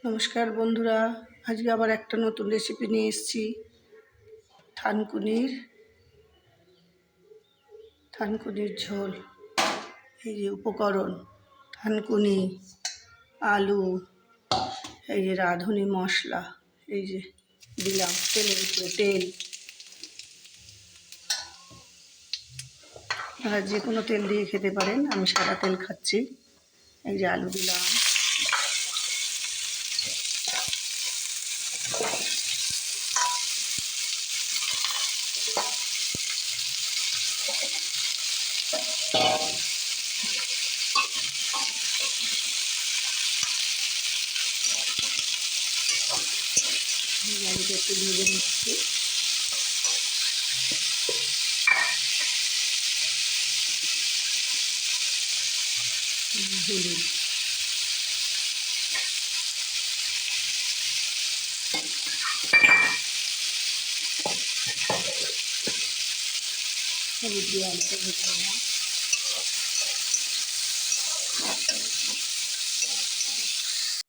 নমস্কার বন্ধুরা, আজকে আবার একটা নতুন রেসিপি নিয়ে এসেছি। থানকুনির ঝোল। এই যে উপকরণ: থানকুনি, আলু, এই যে রাঁধুনি মশলা, এই যে দিলাম তেলের উপরে তেল। আপনারা যে কোনো তেল দিয়ে খেতে পারেন, আমি সাদা তেল খাচ্ছি। এই যে আলু দিলাম, আলুটা একটু ভেজে নিচ্ছি। হলুদ, হলুদ দিয়ে আলুটা ভেজে নিলাম।